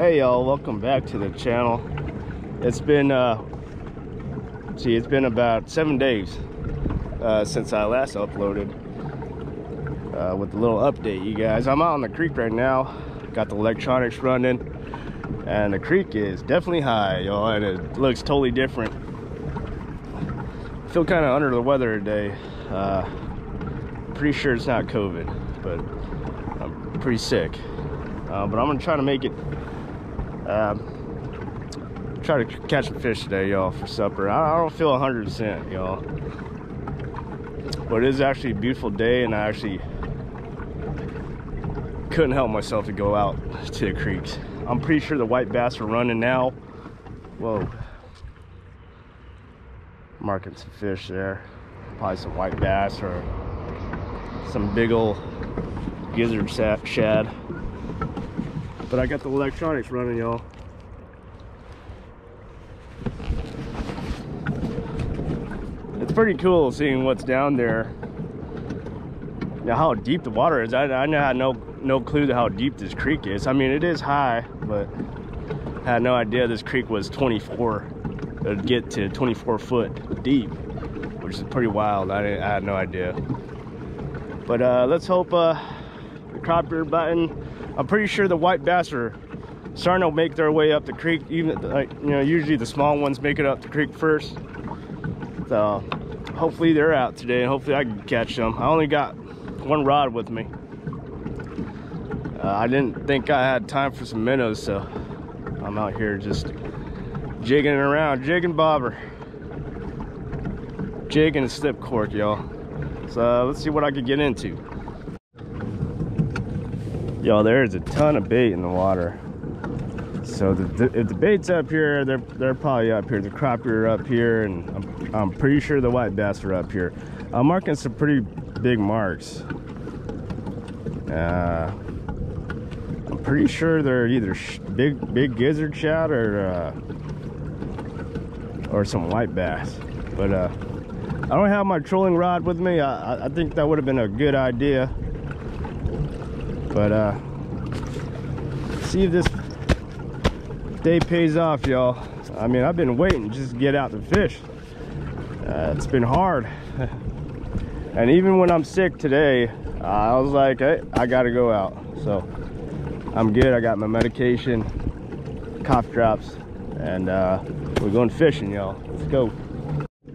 Hey y'all, welcome back to the channel. It's been it's been about 7 days since I last uploaded with a little update, you guys. I'm out on the creek right now, got the electronics running, and the creek is definitely high, y'all, and it looks totally different. I feel kind of under the weather today. Pretty sure it's not COVID, but I'm pretty sick. But I'm gonna try to make it try to catch some fish today, y'all, for supper. I don't feel 100%, y'all, but it is actually a beautiful day, and I actually couldn't help myself to go out to the creeks. I'm pretty sure the white bass are running now. Whoa, marking some fish there, probably some white bass or some big old gizzard shad. But I got the electronics running, y'all. It's pretty cool seeing what's down there. Now, how deep the water is, I had no clue to how deep this creek is. I mean, it is high, but I had no idea this creek was 24. It would get to 24 foot deep, which is pretty wild. I had no idea. But let's hope the crappie are biting. I'm pretty sure the white bass are starting to make their way up the creek. Even, like, you know, usually the small ones make it up the creek first. So hopefully they're out today, and hopefully I can catch them. I only got one rod with me. I didn't think I had time for some minnows, so I'm out here just jigging around, jigging bobber, jigging a slip cork, y'all. So let's see what I could get into. Y'all, there's a ton of bait in the water. So if the bait's up here, they're probably up here. The crappie are up here, and I'm pretty sure the white bass are up here. I'm marking some pretty big marks. I'm pretty sure they're either big gizzard shad or some white bass. But I don't have my trolling rod with me. I think that would have been a good idea. But see if this day pays off, y'all. I mean, I've been waiting just to get out to fish. It's been hard. And even when I'm sick today, I was like, hey, I gotta go out. So I'm good. I got my medication, cough drops, and we're going fishing, y'all. Let's go.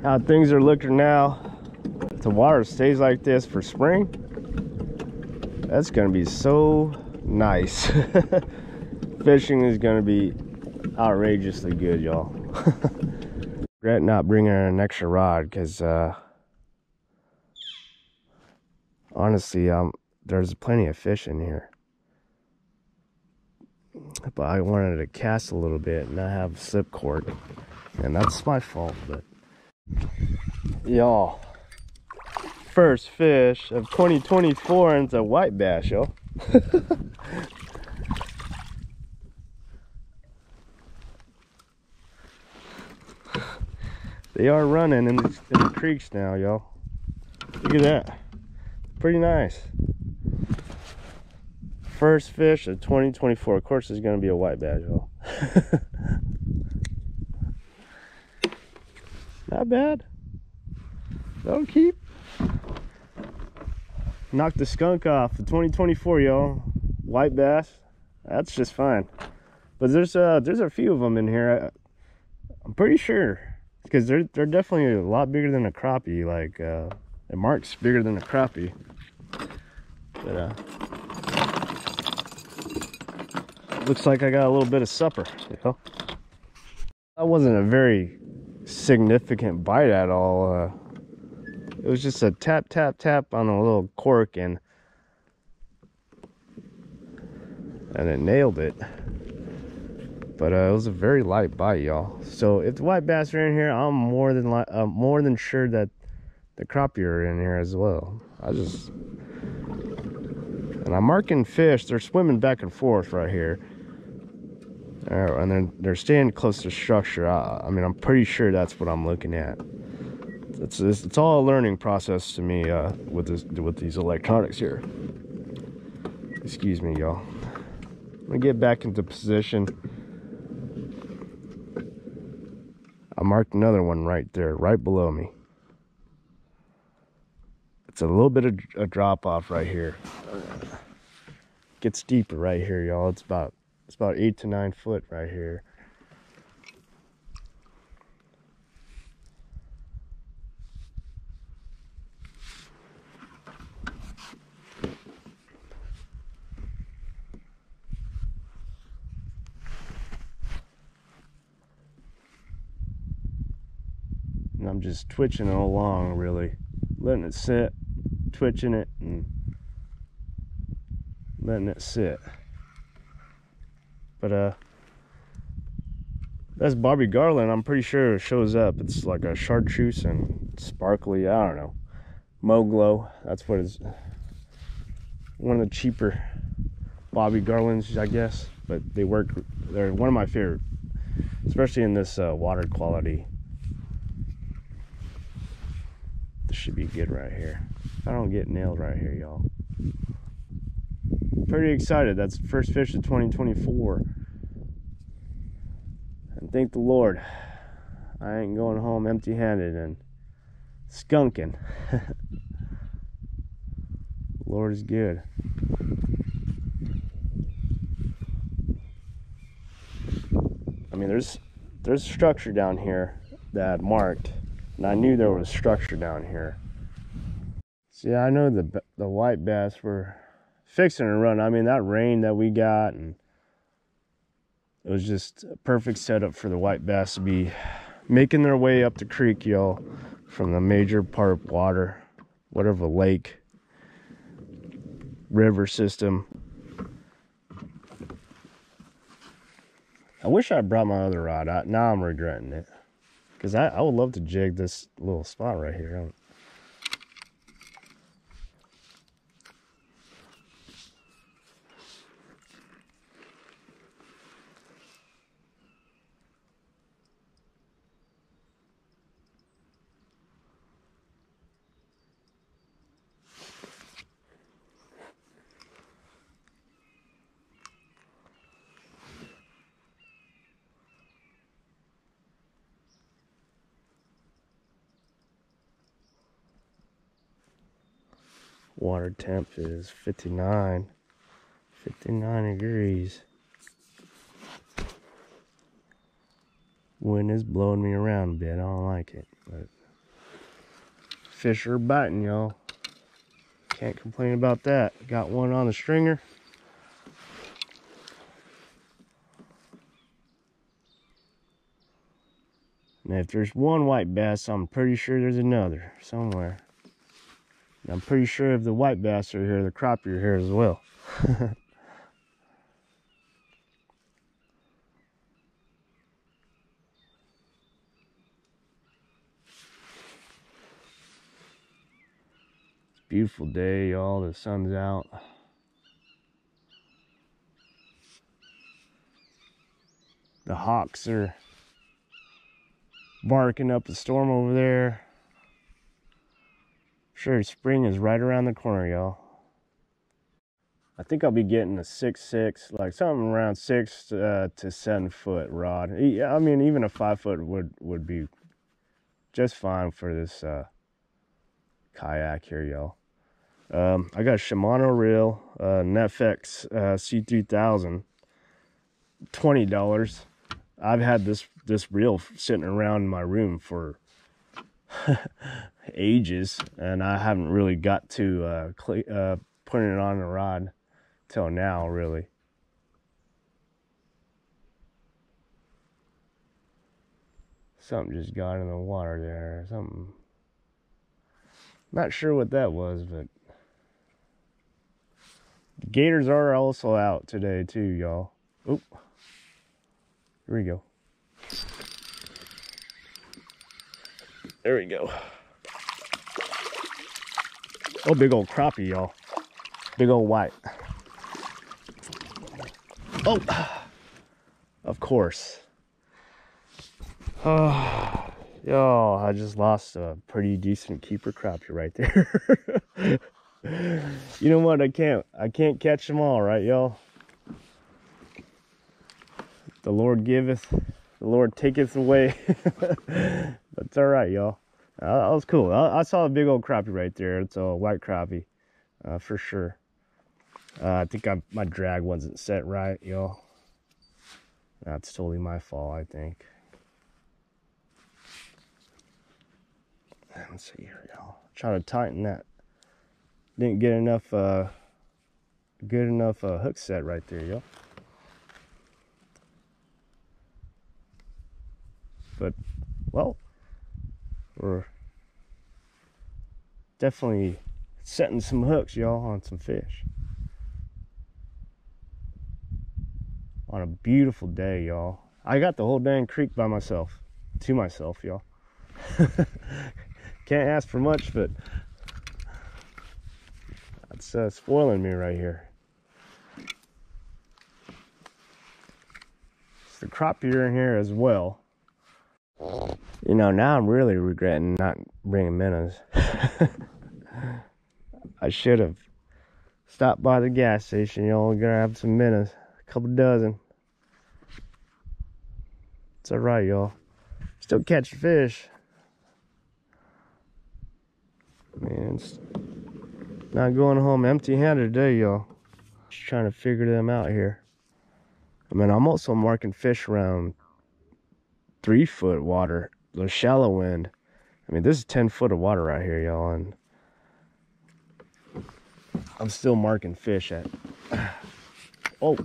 How things are looking now, if the water stays like this for spring, that's gonna be so nice. Fishing is gonna be outrageously good, y'all. Regret not bringing an extra rod, because honestly, there's plenty of fish in here, but I wanted to cast a little bit and not have slip cork, and that's my fault. But y'all, first fish of 2024, and it's a white bass, y'all. They are running in the creeks now, y'all. Look at that. Pretty nice. First fish of 2024. Of course, it's gonna be a white bass, y'all. Not bad. That'll keep. Knock the skunk off. The 2024, y'all. White bass. That's just fine. But there's a few of them in here. I'm pretty sure, because they're definitely a lot bigger than a crappie. Like the mark's bigger than a crappie. But looks like I got a little bit of supper, you know. That wasn't a very significant bite at all. It was just a tap tap tap on a little cork, and it nailed it. But it was a very light bite, y'all. So if the white bass are in here, I'm more than sure that the crappie are in here as well. And I'm marking fish. They're swimming back and forth right here, and then they're staying close to structure. I mean, I'm pretty sure that's what I'm looking at. It's all a learning process to me with these electronics here. Excuse me, y'all. I'm gonna get back into position. I marked another one right there, right below me. It's a little bit of a drop off right here. Gets deeper right here, y'all. It's about 8 to 9 foot right here. And I'm just twitching it along, really. Letting it sit, twitching it, and letting it sit. But that's Bobby Garland. I'm pretty sure it shows up. It's like a chartreuse and sparkly, I don't know, Moglo. That's what it's, one of the cheaper Bobby Garlands, I guess. But they're one of my favorite, especially in this water quality. This should be good right here. If I don't get nailed right here, y'all. Pretty excited. That's the first fish of 2024. And thank the Lord, I ain't going home empty-handed and skunking. Lord is good. I mean, there's structure down here that I'd marked, and I knew there was structure down here. See, I know the white bass were fixing to run. I mean, that rain that we got, and it was just a perfect setup for the white bass to be making their way up the creek, y'all, from the major part of water, whatever lake, river system. I wish I brought my other rod out. Now I'm regretting it, because I would love to jig this little spot right here. Water temp is 59 degrees. Wind is blowing me around a bit. I don't like it, but fish are biting, y'all. Can't complain about that. Got one on the stringer. And if there's one white bass, I'm pretty sure there's another somewhere. And I'm pretty sure if the white bass are here, the crappie are here as well. Beautiful day, y'all. The sun's out. The hawks are barking up the storm over there. Sure, spring is right around the corner, y'all. I think I'll be getting a 6.6, like something around 6 to 7 foot rod. Yeah, I mean, even a 5 foot would be just fine for this kayak here, y'all. I got a Shimano reel, Netflix C3000, $20. I've had this reel sitting around in my room for ages, and I haven't really got to putting it on a rod till now, really. Something just got in the water there, something. Not sure what that was, but the gators are also out today too, y'all. Oop. Here we go. There we go. Oh, big old crappie, y'all. Big old white. Oh, of course. Oh, yo, I just lost a pretty decent keeper crappie right there. You know what? I can't catch them all, right, y'all? The Lord giveth, the Lord taketh away. That's all right, y'all. That was cool. I saw a big old crappie right there. It's a white crappie, for sure. I think my drag wasn't set right, y'all. That's totally my fault, I think. Let's see here, y'all. Try to tighten that. Didn't get enough, good enough hook set right there, y'all. But, well, we're definitely setting some hooks, y'all, on some fish. On a beautiful day, y'all. I got the whole dang creek by myself, to myself, y'all. Can't ask for much, but that's spoiling me right here. It's the crappie in here as well. You know, now I'm really regretting not bringing minnows. I should have stopped by the gas station, y'all, and grabbed some minnows. A couple dozen. It's alright, y'all. Still catching fish. Man, it's not going home empty-handed today, y'all. Just trying to figure them out here. I mean, I'm also marking fish around 3-foot water, the shallow wind. I mean, this is 10 foot of water right here, y'all, and I'm still marking fish at. Oh.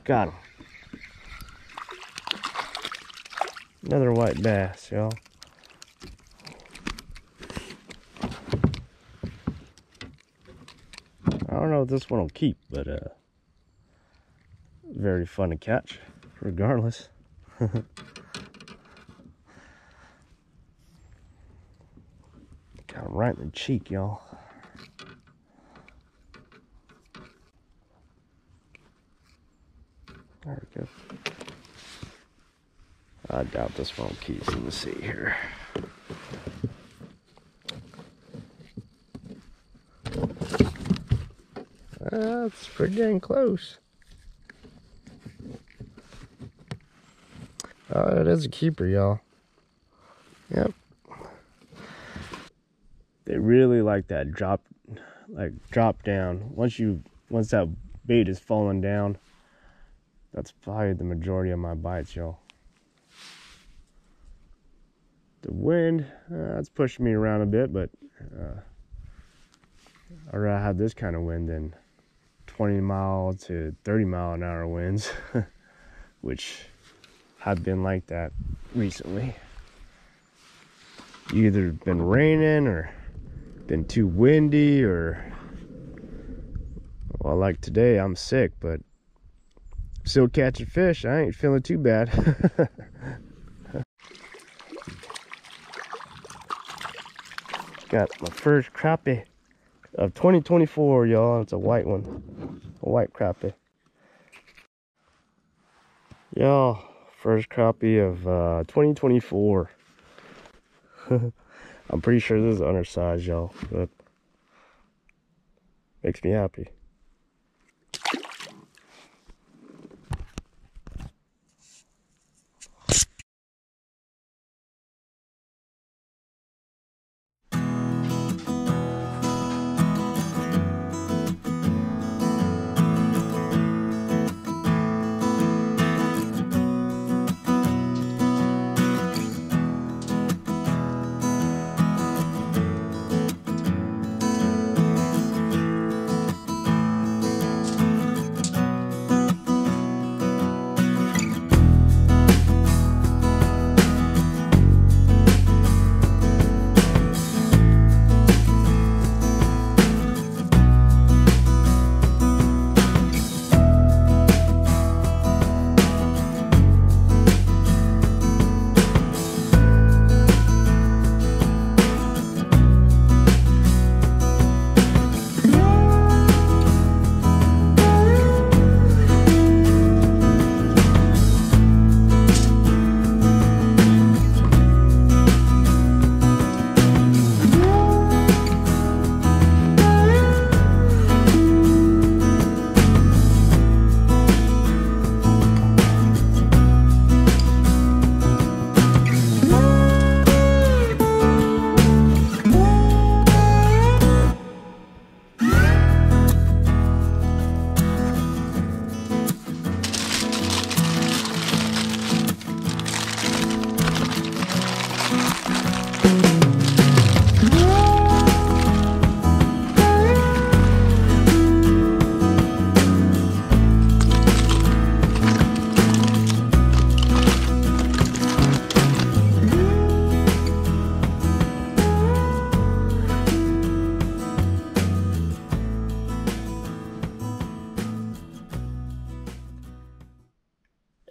Got him. Another white bass, y'all. I don't know if this one will keep, but very fun to catch, regardless. Got him right in the cheek, y'all. There we go. I doubt this one will keep. Let me see here. That's pretty dang close. It is a keeper, y'all. Yep. They really like that drop down. Once that bait is falling down, that's probably the majority of my bites, y'all. The wind, that's pushing me around a bit, but I'd rather have this kind of wind than 20 mile to 30 mile an hour winds, which have been like that recently. Either been raining or been too windy, or, well, like today I'm sick, but still catching fish. I ain't feeling too bad. Got my first crappie of 2024, y'all. It's a white one, a white crappie. Y'all, first crappie of 2024. I'm pretty sure this is undersized, y'all, but makes me happy.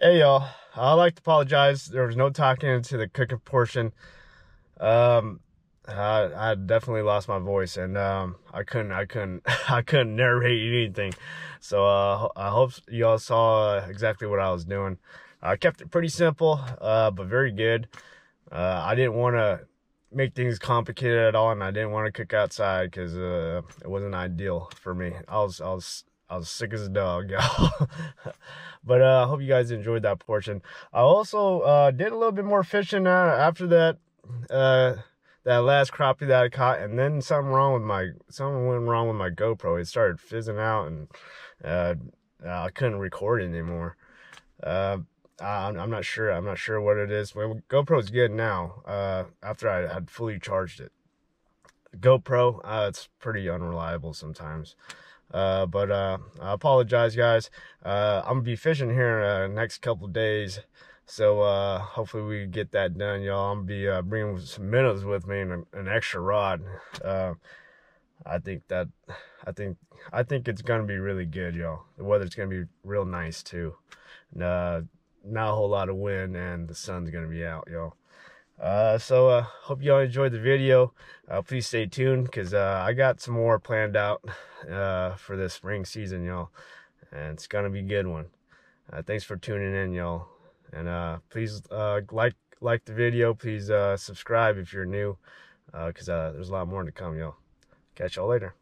Hey y'all, I'd like to apologize. There was no talking into the cooking portion. I definitely lost my voice, and I couldn't narrate anything. So I hope y'all saw exactly what I was doing. I kept it pretty simple, but very good. I didn't want to make things complicated at all, and I didn't want to cook outside because it wasn't ideal for me. I was sick as a dog, y'all. But I hope you guys enjoyed that portion. I also did a little bit more fishing after that that last crappie that I caught, and then something went wrong with my GoPro. It started fizzing out, and I couldn't record it anymore. I'm not sure what it is. My GoPro's good now. After I had fully charged it. GoPro, it's pretty unreliable sometimes. But I apologize, guys. I'm gonna be fishing here in the next couple of days, so hopefully we get that done, y'all. I'm gonna be bringing some minnows with me and an extra rod. I think it's gonna be really good, y'all. The weather's gonna be real nice too. Not a whole lot of wind, and the sun's gonna be out, y'all. So hope y'all enjoyed the video. Please stay tuned, because I got some more planned out for this spring season, y'all, and it's gonna be a good one. Thanks for tuning in, y'all, and please like the video. Please subscribe if you're new, because there's a lot more to come, y'all. Catch y'all later.